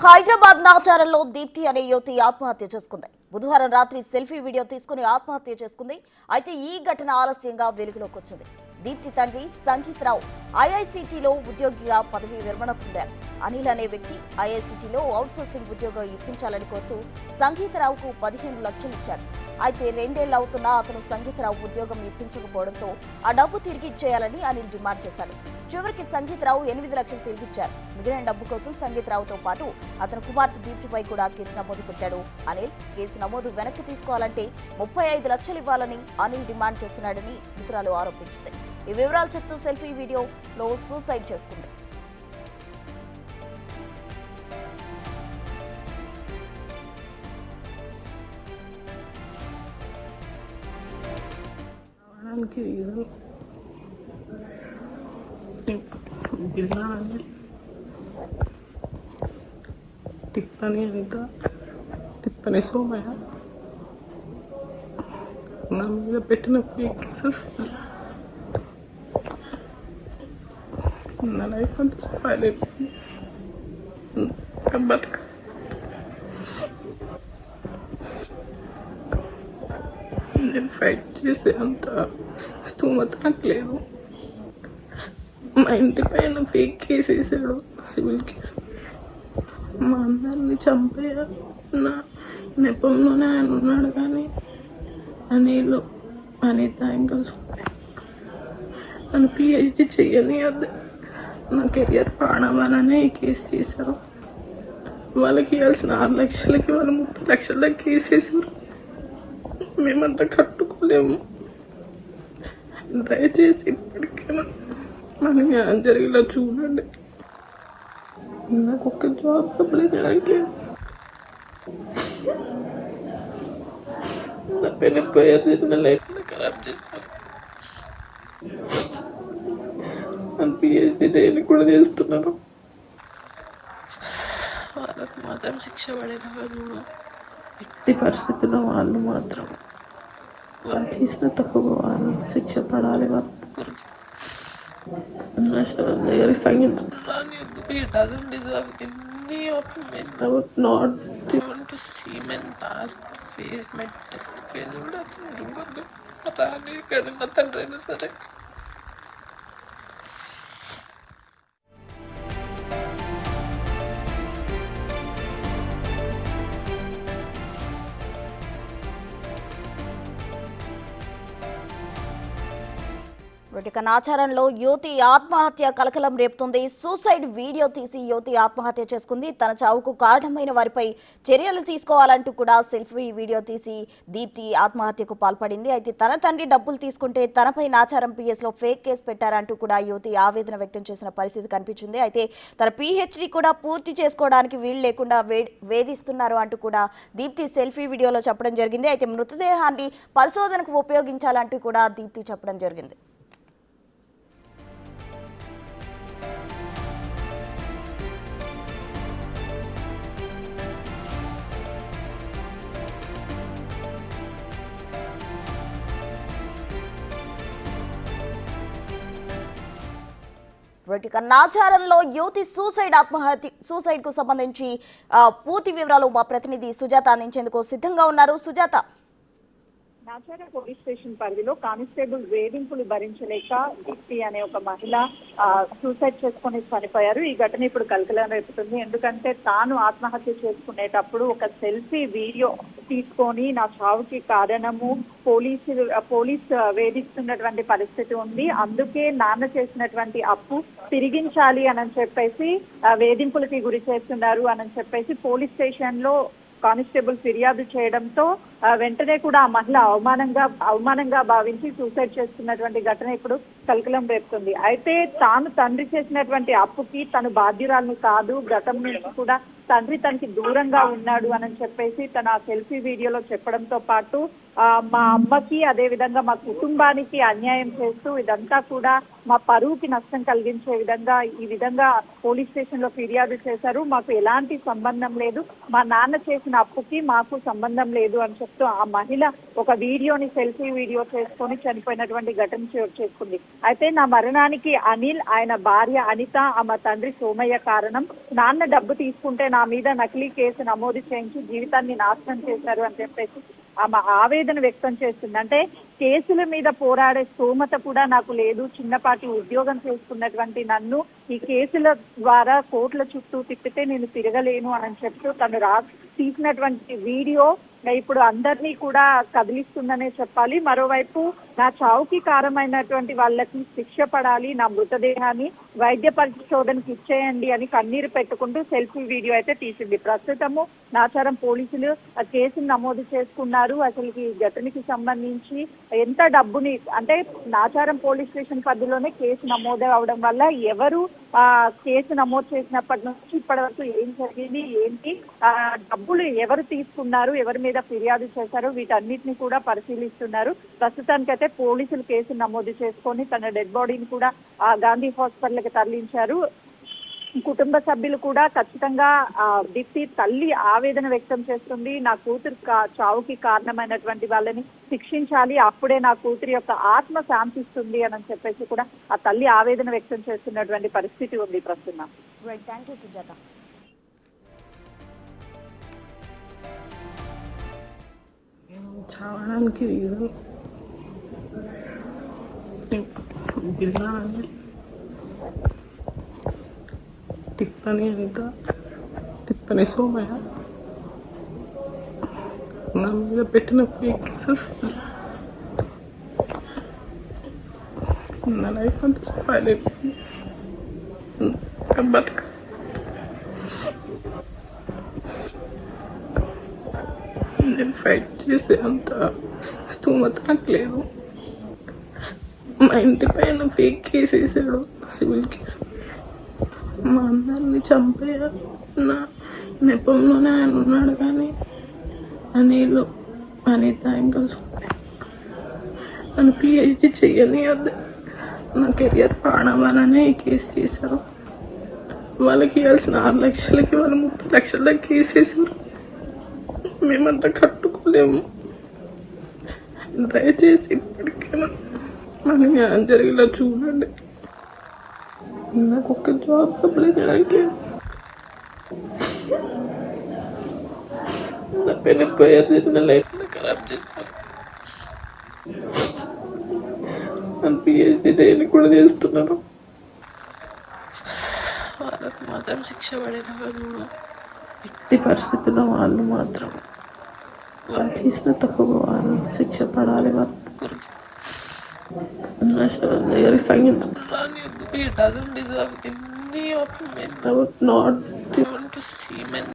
హైదరాబాద్ నాచారంలో దీప్తి అనే యువతి ఆత్మహత్య చేసుకుంది. బుధవారం రాత్రి సెల్ఫీ వీడియో తీసుకుని ఆత్మహత్య చేసుకుంది. అయితే ఈ ఘటన ఆలస్యంగా వెలుగులోకి వచ్చింది. దీప్తి తండ్రి సంగీత్ రావు ఐఐసిటీలో ఉద్యోగిగా పదవి విరమణ పొందారు. అనిల్ అనే వ్యక్తి ఐఐసిటీలో అవుట్సోర్సింగ్ ఉద్యోగం ఇప్పించాలని కోరుతూ సంగీతరావుకు 15 లక్షలు ఇచ్చాడు. అయితే 2 ఏళ్లు అవుతున్నా అతను సంగీతరావు ఉద్యోగం ఇప్పించకపోవడంతో ఆ డబ్బు తిరిగి ఇచ్చేయాలని అనిల్ డిమాండ్ చేశాడు. చివరికి సంగీతరావు 8 లక్షలు తిరిగిచ్చారు. మిగిలిన డబ్బు కోసం సంగీతరావుతో పాటు అతని కుమార్తె దీప్తిపై కూడా కేసు నమోదు పెట్టాడు అనిల్. కేసు నమోదు వెనక్కి తీసుకోవాలంటే 35 లక్షలు ఇవ్వాలని అనిల్ డిమాండ్ చేస్తున్నాడని మృతురాలు ఆరోపించింది. ఈ వివరాలు చెప్తూ సెల్ఫీ వీడియోలో సూసైడ్ చేసుకుంది. తిప్పని సోమయ్య నా మీద పెట్టిన ఫేక్ కేసెస్ నా లైఫ్ అంతా స్పాయిల్ అయిపోయింది. బతక నేను ఫైట్ చేసే అంత స్తోమత నాకు లేదు. మా ఇంటి పైన ఫేక్ కేసు వేసాడు, సివిల్ కేసు. మా అందరిని చంపేయాలి నా నెపంలోనే ఆయన ఉన్నాడు. కానీ అనిల్ అనిత ఇంకా నన్ను పిహెచ్డి చెయ్యనియద్దు, నా కెరియర్ పాడవాలనే ఈ కేసు చేశారు. వాళ్ళకి ఇవ్వాల్సిన 6 లక్షలకి వాళ్ళు 30 లక్షల కేసు వేసారు. మేమంతా కట్టుకోలేము. దయచేసి ఇప్పటికైనా మనకి న్యాయం జరిగేలా చూడండి. నాకు ఒక జాబ్ అప్లై చేయడానికి నా పెళ్లి ప్రేయర్ చేసిన లైఫ్ ఖరాబ్ చేస్తాను. నన్ను పిహెచ్డి చేయడానికి కూడా చేస్తున్నారు. వాళ్ళకు మాత్రం శిక్ష పడేలాగా చూడు. ఎట్టి పరిస్థితుల్లో వాళ్ళు మాత్రం వాళ్ళు చేసిన తప్పుగా వాళ్ళు శిక్ష పడాలి. వాళ్ళ దగ్గరికి సంగీతం He doesn't deserve any of men. I would not even to see men past face my death phase. Would have been good. Rani kadanga tandraina sare. నాచారంలో యువతి ఆత్మహత్య కలకలం రేపుతుంది. సూసైడ్ వీడియో తీసి యువతి ఆత్మహత్య చేసుకుంది. తన చావుకు కారణమైన వారిపై చర్యలు తీసుకోవాలంటూ కూడా సెల్ఫీ వీడియో తీసి దీప్తి ఆత్మహత్యకు పాల్పడింది. అయితే తన తండ్రి డబ్బులు తీసుకుంటే తనపై నాచారం పిఎస్ లో ఫేక్ కేసు పెట్టారంటూ కూడా యువతి ఆవేదన వ్యక్తం చేసిన పరిస్థితి కనిపించింది. అయితే తన పిహెచ్డి కూడా పూర్తి చేసుకోవడానికి వీలు లేకుండా వేధిస్తున్నారు అంటూ కూడా దీప్తి సెల్ఫీ వీడియోలో చెప్పడం జరిగింది. అయితే మృతదేహాన్ని పరిశోధనకు ఉపయోగించాలంటూ కూడా దీప్తి చెప్పడం జరిగింది. నాచారంలో యువతి సూసైడ్ కు సంబంధించి పూర్తి వివరాలు మా ప్రతినిధి సుజాత అందించేందుకు సిద్ధంగా ఉన్నారు. సుజాత, నాచారం పోలీస్ స్టేషన్ పరిధిలో కానిస్టేబుల్ వేధింపులు భరించలేక దీప్తి అనే ఒక మహిళ సూసైడ్ చేసుకుని చనిపోయారు. ఈ ఘటన ఇప్పుడు కలకలం రేపుతుంది. ఎందుకంటే తాను ఆత్మహత్య చేసుకునేటప్పుడు ఒక సెల్ఫీ వీడియో తీసుకొని నా చావుకి కారణము పోలీస్ వేధిస్తున్నటువంటి పరిస్థితి ఉంది, అందుకే నాన్న చేసినటువంటి అప్పు తిరిగించాలి అని చెప్పేసి వేధింపులకి గురి చేస్తున్నారు అని చెప్పేసి పోలీస్ స్టేషన్ లో కానిస్టేబుల్ ఫిర్యాదు చేయడంతో వెంటనే కూడా ఆ మహిళ అవమానంగా భావించి సూసైడ్ చేస్తున్నటువంటి ఘటన ఇప్పుడు కలకలం రేపుతుంది. అయితే తాను తండ్రి చేసినటువంటి అప్పుకి తను బాధ్యురాలను కాదు, గతం నుంచి కూడా తండ్రి తనకి దూరంగా ఉన్నాడు అని చెప్పేసి తన సెల్ఫీ వీడియోలో చెప్పడంతో పాటు మా అమ్మకి అదే విధంగా మా కుటుంబానికి అన్యాయం చేస్తూ ఇదంతా కూడా మా పరువుకి నష్టం కలిగించే విధంగా ఈ విధంగా పోలీస్ స్టేషన్ లో ఫిర్యాదు చేశారు. మాకు ఎలాంటి సంబంధం లేదు, మా నాన్న చేసిన అప్పుకి మాకు సంబంధం లేదు అని చెప్తూ ఆ మహిళ ఒక వీడియోని సెల్ఫీ వీడియో చేసుకొని చనిపోయినటువంటి ఘటన చోటు చేసుకుంది. అయితే నా మరణానికి అనిల్, ఆయన భార్య అనిత, ఆమె తండ్రి సోమయ్య కారణం. నాన్న డబ్బు తీసుకుంటే నా మీద నకిలీ కేసు నమోదు చేయించి జీవితాన్ని నాశనం చేశారు అని చెప్పేసి ఆమె ఆవేదన వ్యక్తం చేస్తుంది. అంటే కేసుల మీద పోరాడే స్తోమత కూడా నాకు లేదు, చిన్నపాటి ఉద్యోగం చేసుకున్నటువంటి నన్ను ఈ కేసుల ద్వారా కోర్టుల చుట్టూ తిప్పితే నేను తిరగలేను అని చెప్తూ తను తీసినటువంటి వీడియో ఇప్పుడు అందరినీ కూడా కదిలిస్తుందనే చెప్పాలి. మరోవైపు నా చావుకి కారణమైనటువంటి వాళ్ళకి శిక్ష పడాలి, నా మృతదేహాన్ని వైద్య పరిశోధనకి ఇచ్చేయండి అని కన్నీరు పెట్టుకుంటూ సెల్ఫీ వీడియో అయితే తీసింది. ప్రస్తుతము నాచారం పోలీసులు ఆ కేసును నమోదు చేసుకున్నారు. అసలు ఈ ఘటనకి సంబంధించి ఎంత డబ్బుని, అంటే నాచారం పోలీస్ స్టేషన్ పరిధిలోనే కేసు నమోదు అవడం వల్ల ఎవరు కేసు నమోదు చేసినప్పటి నుంచి ఇప్పటి వరకు ఏం జరిగింది, ఏంటి, డబ్బులు ఎవరు తీసుకున్నారు, ఎవరి మీద ఫిర్యాదు చేశారు, వీటన్నిటిని కూడా పరిశీలిస్తున్నారు. ప్రస్తుతానికైతే పోలీసులు కేసు నమోదు చేసుకొని తన డెడ్ బాడీని కూడా గాంధీ హాస్పిటల్ కి తరలించారు. కుటుంబ సభ్యులు కూడా ఖచ్చితంగా దీప్తి తల్లి ఆవేదన వ్యక్తం చేస్తుంది. నా కూతురు చావుకి కారణమైనటువంటి వాళ్ళని శిక్షించాలి, అప్పుడే నా కూతురి యొక్క ఆత్మ శాంతిస్తుంది అని చెప్పేసి కూడా ఆ తల్లి ఆవేదన వ్యక్తం చేస్తున్నటువంటి పరిస్థితి ఉంది ప్రస్తుతం. Right, thank you Sujatha. చావడానికి బిల్లాని తిప్పని అనిత, తిప్పని సోమయ్య నా మీద పెట్టిన ఫేక్ కేసెస్ నా లైఫ్ అంతా స్పాయిల్ అయిపోయింది. బతక నేను ఫైట్ చేసే అంత స్తోమత నాకు లేదు. మా ఇంటి పైన ఫేక్ కేసు వేసాడు, సివిల్ కేసు. మా అందరిని చంపేయ నా నెపంలోనే ఆయన ఉన్నాడు. కానీ అనిలు, అనిత ఇంకా నన్ను పిహెచ్డి చెయ్యనియద్దు, నా కెరియర్ పాడవాలనే ఈ కేసు చేశారు. వాళ్ళకి ఇవ్వాల్సిన 6 లక్షలకి వాళ్ళు 30 లక్షల కేసు వేశారు. మేమంతా కట్టుకోలేము. దయచేసి ఇప్పటికైనా మనకి న్యాయం జరిగేలా చూడండి. నాకు ఒక్క జాబ్ అప్లై చేయడానికి నా పెళ్లి పోయారు చేసిన లైఫ్ ఖరాబ్ చేస్తారు. నన్ను పిహెచ్డి చేయని కూడా చేస్తున్నారు. వాళ్ళకు మాత్రం శిక్ష పడేది కాదు. ఎట్టి పరిస్థితుల్లో వాళ్ళు మాత్రం వాళ్ళు చేసిన తప్పుగా వాళ్ళు శిక్ష పడాలి. వాళ్ళ దగ్గర సంగీతం He doesn't deserve any of men. I would not want to see men